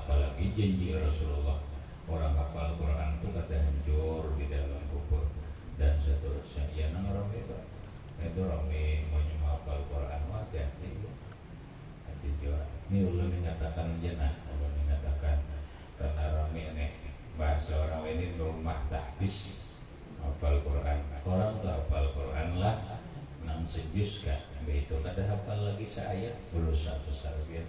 apalagi janji Rasulullah orang hafal Quran itu kata hancur di dalam kubur dan seterusnya. Ya nang orang itu rame menghafal Quran hati-hati juga. Ini ulun mengatakan aja ulun mengatakan karena rame nih bahasa orang ini rumah tahfiz hafal Quran. Orang tuh hafal Quran lah 6 sejus kan, begitu kada hafal lagi seayat dosa besar dia.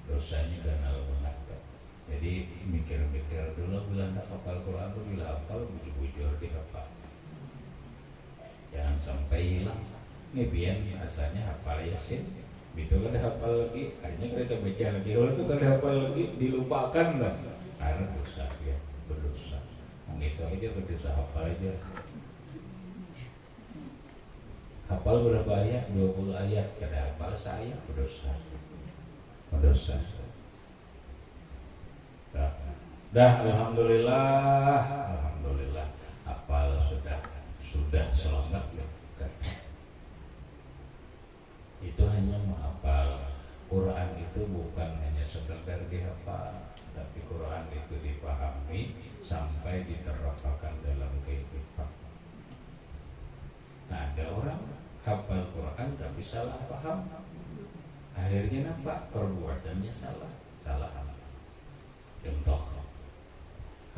Dosanya karena lunak. Jadi mikir-mikir dulu bila nak hafal Quran tuh bila hafal bujur-bujur dihafal. Jangan sampai hilang. Ini biar asalnya hafal Yasin, begitu kada hafal lagi, akhirnya kita baca lagi. Kalau itu kada hafal lagi dilupakan lah. Karena dosa dia, berdosa. Begitu aja berdosa hafal aja. Hafal berapa ayat? 20 ayat. Kada hafal saya berdosa. Berdosa. Dah, alhamdulillah, alhamdulillah. Hafal sudah selamat ya. Itu hanya menghafal. Quran itu bukan hanya sekedar dihafal, tapi Quran itu dipahami sampai diterapkan dalam kehidupan. Nah, ada orang hafal Quran tapi salah paham. Akhirnya nampak perbuatannya salah apa? Contoh,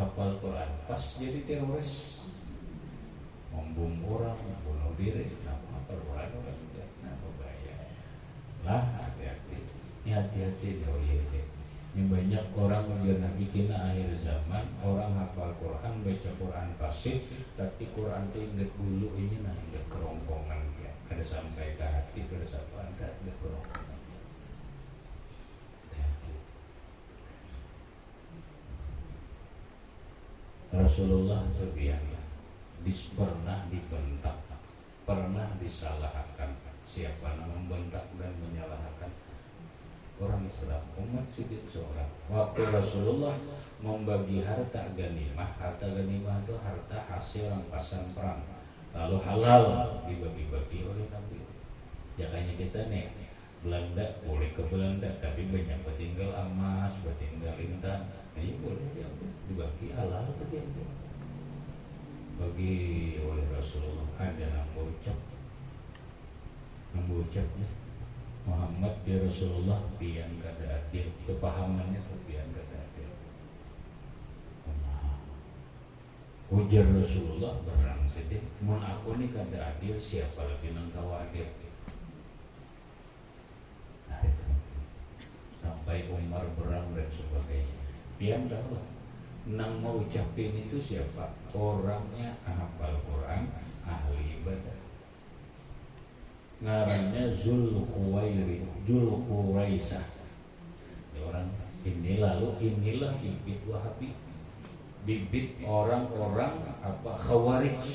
hafal Quran pas jadi teroris, membom orang, membunuh diri, hafal Quran orang tidak, bahaya. Lah hati-hati, ini hati-hati jauh ya. Ini banyak orang yang bikin akhir zaman orang hafal Quran, baca Quran fasih, tapi Quran itu ingat dulu ini ingat kerongkongan ya. Ada sampai ke hati, ada sampai ada kerongkongan. Rasulullah itu pernah dibentak, pernah disalahkan. Siapa yang membentak dan menyalahkan? Orang Islam, umat sedikit seorang. Waktu Rasulullah membagi harta ganimah itu harta hasil rampasan perang, lalu halal dibagi-bagi oleh Nabi. Jangannya kita nih Belanda boleh ke Belanda, tapi banyak bertinggal emas, bertinggal intan, ini boleh dibagi halal ke dia. Bagi oleh Rasulullah ada mengucapnya Muhammad ya Rasulullah pian kada adil, kepahamannya tuh pian kada adil. Ujar Rasulullah berang sedih, mun aku ni kada adil siapa lagi nang kawa adil. Nah, itu. Sampai Umar berang dan sebagainya. Pian tahu nang mau ucapin itu siapa? Orangnya hafal Quran, ahli ibadah. Ngarannya Zulkhuwaisah. Orang ini inilah bibit Wahabi, bibit orang-orang Khawarij.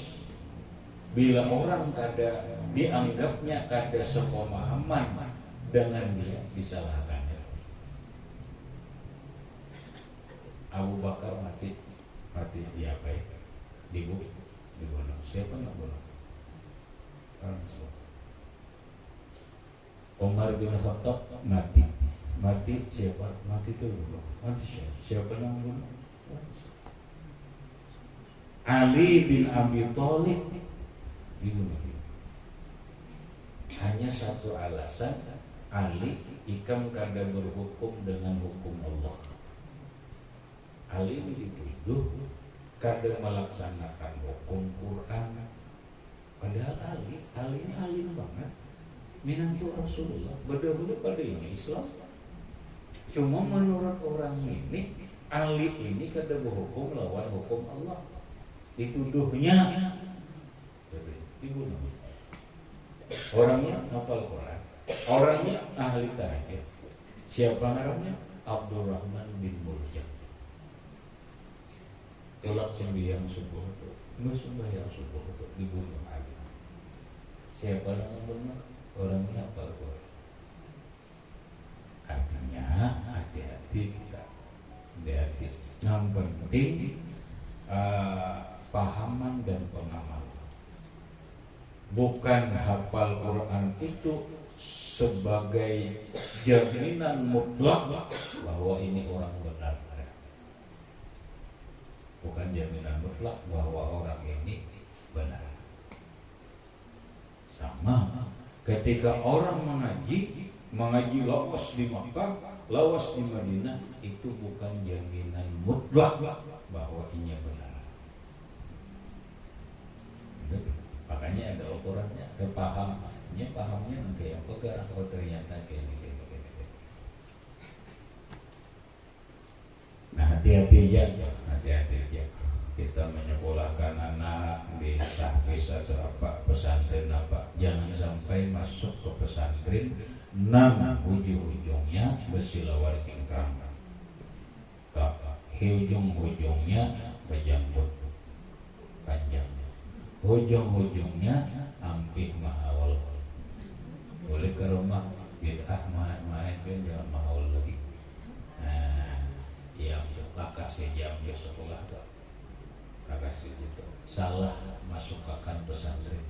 Bila orang kada dianggapnya kada sepemahaman dengan dia, disalahkan. Abu Bakar mati di apa ya? Dibunuh. Siapa nggak bunuh? Orang Islam. Umar bin Khattab mati siapa? Mati itu bunuh. Mati siapa yang bunuh? Ali bin Abi Thalib dibunuh. Hanya satu alasan, Ali ikam kada berhukum dengan hukum Allah. Ali ini dituduh kada melaksanakan hukum Quran. Padahal Ali ini alim banget, minantu Rasulullah, berdahulu pada ini Islam. Cuma menurut orang ini, Ali ini kada berhukum lawan hukum Allah. Dituduhnya dibunuh. Orangnya hafal Quran, orangnya ahli tahajud, Siapa namanya? Abdurrahman bin Muljam. Tolak sembahyang subuh itu, nggak sembahyang subuh itu dibunuh aja. Siapa yang membunuh? Orangnya apa? Artinya hati-hati kita, hati-hati. Yang penting pahaman dan pengamalan. Bukan hafal Quran itu sebagai jaminan mutlak bahwa ini orang benar. Bukan jaminan mutlak bahwa orang ini benar. Sama ketika orang mengaji lawas di Makkah, lawas di Madinah, itu bukan jaminan mutlak bahwa ini benar. Makanya ada ukurannya, pahamnya nanti yang pegang, oh ternyata kayak ini. Nah hati-hati ya, kita menyekolahkan anak di tahfiz atau apa, pesantren apa, jangan sampai masuk ke pesantren ujung-ujungnya bersilawar cingkrang, ujung-ujungnya berjambut panjang, ujung-ujungnya ampih mahawal. Boleh ke rumah bid'ah main kan jangan mahawal lagi. Nah, yang lakas jam dia sekolah tuh, lakas itu salah masuk akan pesantren.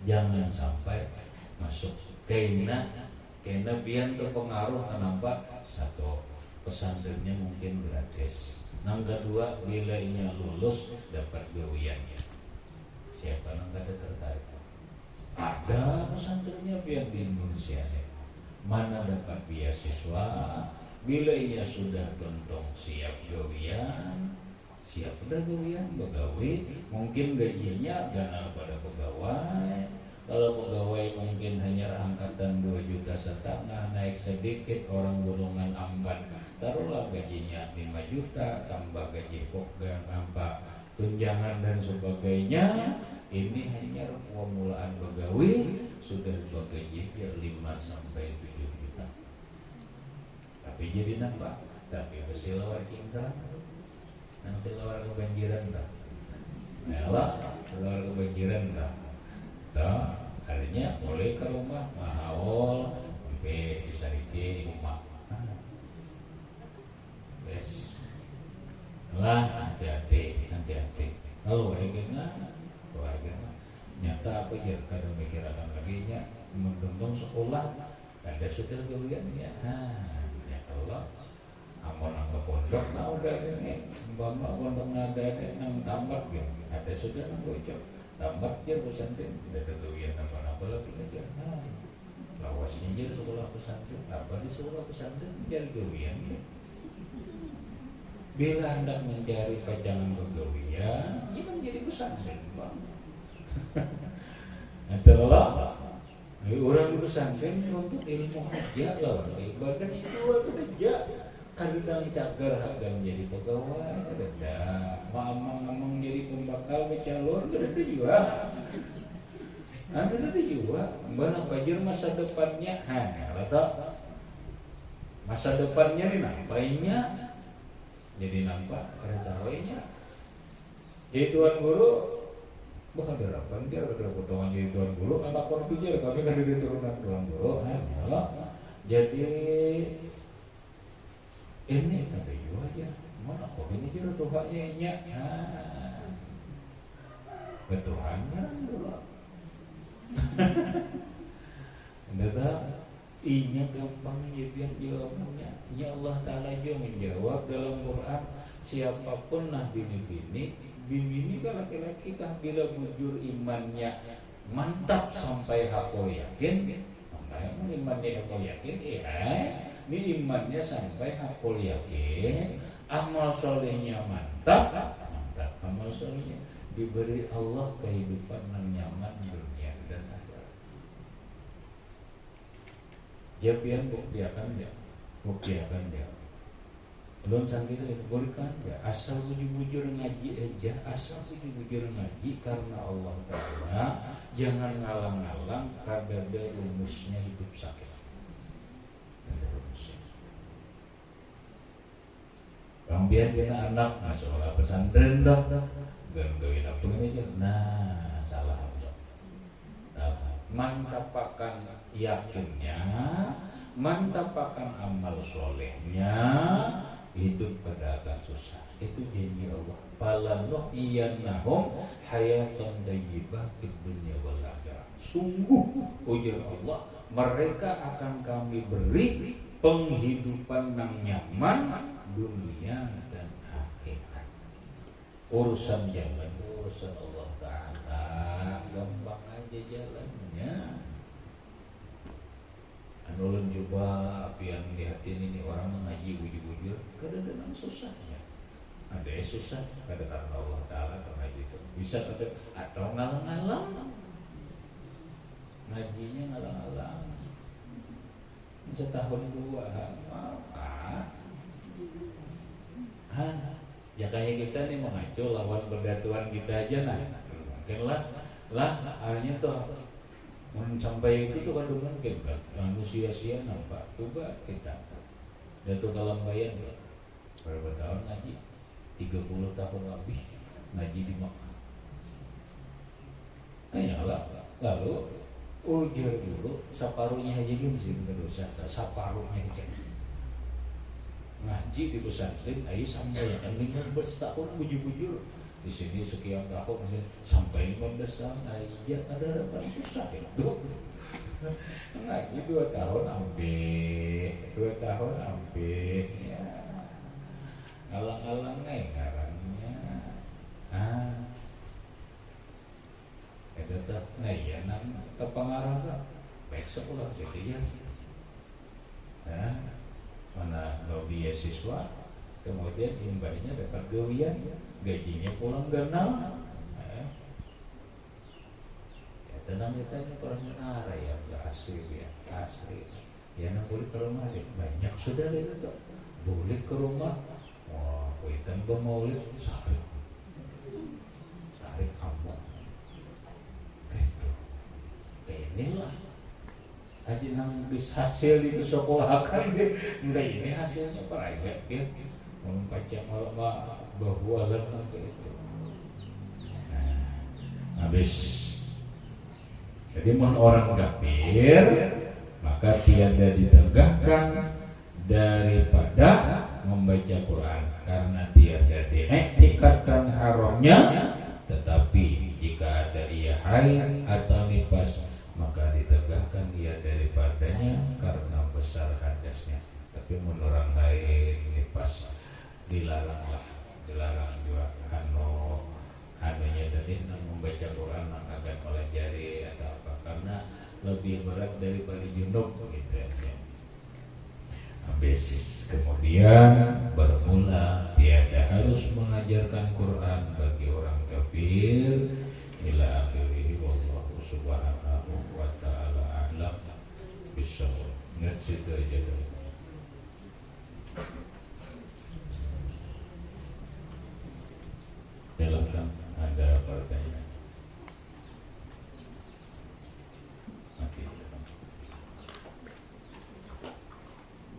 Jangan sampai masuk kena biar terpengaruh. Kenapa? Satu, pesantrennya mungkin gratis. Yang kedua, bila ini lulus dapat gawiannya. Siapa yang kata tertarik? Ada pesantrennya biar di Indonesia. Mana dapat beasiswa? Bila ia sudah gentong siap gawian, siap udah gawian, begawi, mungkin gajinya ganal pada pegawai. Kalau pegawai mungkin hanya angkatan 2,5 juta, naik sedikit orang golongan amban, taruhlah gajinya 5 juta, tambah gaji pokok, tambah tunjangan dan sebagainya. Ini hanya pemulaan pegawai sudah gaji dia 5 sampai 7 juta. Tapi jadi nampak, tapi bersilawar cingkrang, nanti silawar kebanjiran dah. Yalah, silawar kebanjiran dah. Dah, harinya boleh ke rumah mahawal, sampai disariki rumah. Yes. Lah, hati-hati. Kalau keluarga nyata apa ya, kadang mikir akan laginya, mentonton sekolah, ada sudah gawiannya. Ya Allah, amun angka pondok, nah udah ini, bama pondok ada nang tambak ya, ada sudah nang bocor, tambak je pesantren, tidak ada gawian apa lagi aja. Lawasnya je sekolah pesantren, apa di sekolah pesantren jadi gawian ya. Bila hendak mencari pajangan bergawian, ini kan jadi pesantren, bang. Itulah orang di pesantren untuk ilmu aja lah, ibadah itu aja. Kadang cagar harga menjadi pegawai, ada mamang jadi pembakal calon, ada juga. Ada juga, mana wajar masa depannya, masa depannya nih nampaknya. Jadi nampak ada tahunya. Jadi tuan guru, bukan harapan dia ada potongan jadi tuan guru. Anak orang pikir kami kan jadi turunan tuan guru. Jadi ini ada juga aja. Mana kok ini jadi Tuhannya nya. Ketuhannya dulu. Anda inya gampang yang jawabnya. Ya Allah Ta'ala juga menjawab dalam Quran, siapapun nah bini kah laki-laki kah bila bujur imannya mantap sampai hakul yakin, emang imannya hakul yakin, ini imannya sampai hakul yakin, amal solehnya mantap, amal solehnya diberi Allah kehidupan yang nyaman dunia dan akhirat. Ya pian buktiakan dia. Belum sampai itu berikan ya. Asal bujur ngaji aja, karena Allah Ta'ala jangan ngalang-ngalang kadada rumusnya hidup sakit. Kemudian kita anak sekolah pesantren dah, gangguin apa ini aja. Nah, salah aja. Mantapakan yakinnya, mantapakan amal solehnya, hidup pada akan susah. Itu janji Allah. Falannuh iyannahum hayatan thayyibah fid dunya wal akhirah. Sungguh ujar Allah, mereka akan kami beri penghidupan yang nyaman dunia dan akhirat. Urusan zaman, urusan Allah Ta'ala, gampang aja jalannya. Ulun coba yang lihatin ini orang mengaji bujur-bujur, kadang-kadang susahnya. Ada yang susah, kadang karena Allah Ta'ala karena itu. Bisa kata atau ngalang-ngalang, ngajinya ngalang-ngalang. Setahun dua, ya kayak kita nih mengacu lawan berdatuan kita aja nah, mungkin lah akhirnya tuh sampai itu tuh kan mungkin kan manusia sia nampak coba kita dan tuh kalau bayang berapa tahun ngaji 30 tahun lebih ngaji di Makkah. Lalu ujar dulu separuhnya aja mesti berdosa, separuhnya aja ngaji di pesantren, ayo sampai yang 15 tahun bujur-bujur di sini sekian tahun sampai 15 tahun, aja ada harapan susah itu. Ngaji 2 tahun hampir, ya alang-alang ngarannya. Tetap ngayanan kepengaruh besok ulang jadi ya. Mana lobby siswa, kemudian imbasnya dapat gawian, gajinya pulang ganal. Ya tenang kita ini orang negara ya, asli ya, asli. Ya nak boleh ke rumah banyak sudah itu tuh, boleh ke rumah. Wah, kuitan bermaulid sehari kamu. Inilah haji nang bis hasil itu sekolahakan deh, enggak ini hasilnya private ya, membaca malam bahwa nanti itu. Habis, jadi mun orang kafir maka tiada ditegakkan daripada membaca Quran karena tiada diikatkan haramnya, tetapi jika ada ia haid atau nifas maka ditegakkan dia daripadanya karena besar hadasnya. Tapi menurut haid nifas dilarang juga anunya tadi membaca Quran akan pelajari atau apa karena lebih berat daripada junub gitu ya. Habis kemudian bermula tiada harus mengajarkan Quran bagi orang kafir ila akhirih wallahu subhanahu wa ta'ala a'lam bissawab. Ingat situ aja dulu. Silakan ada pertanyaan.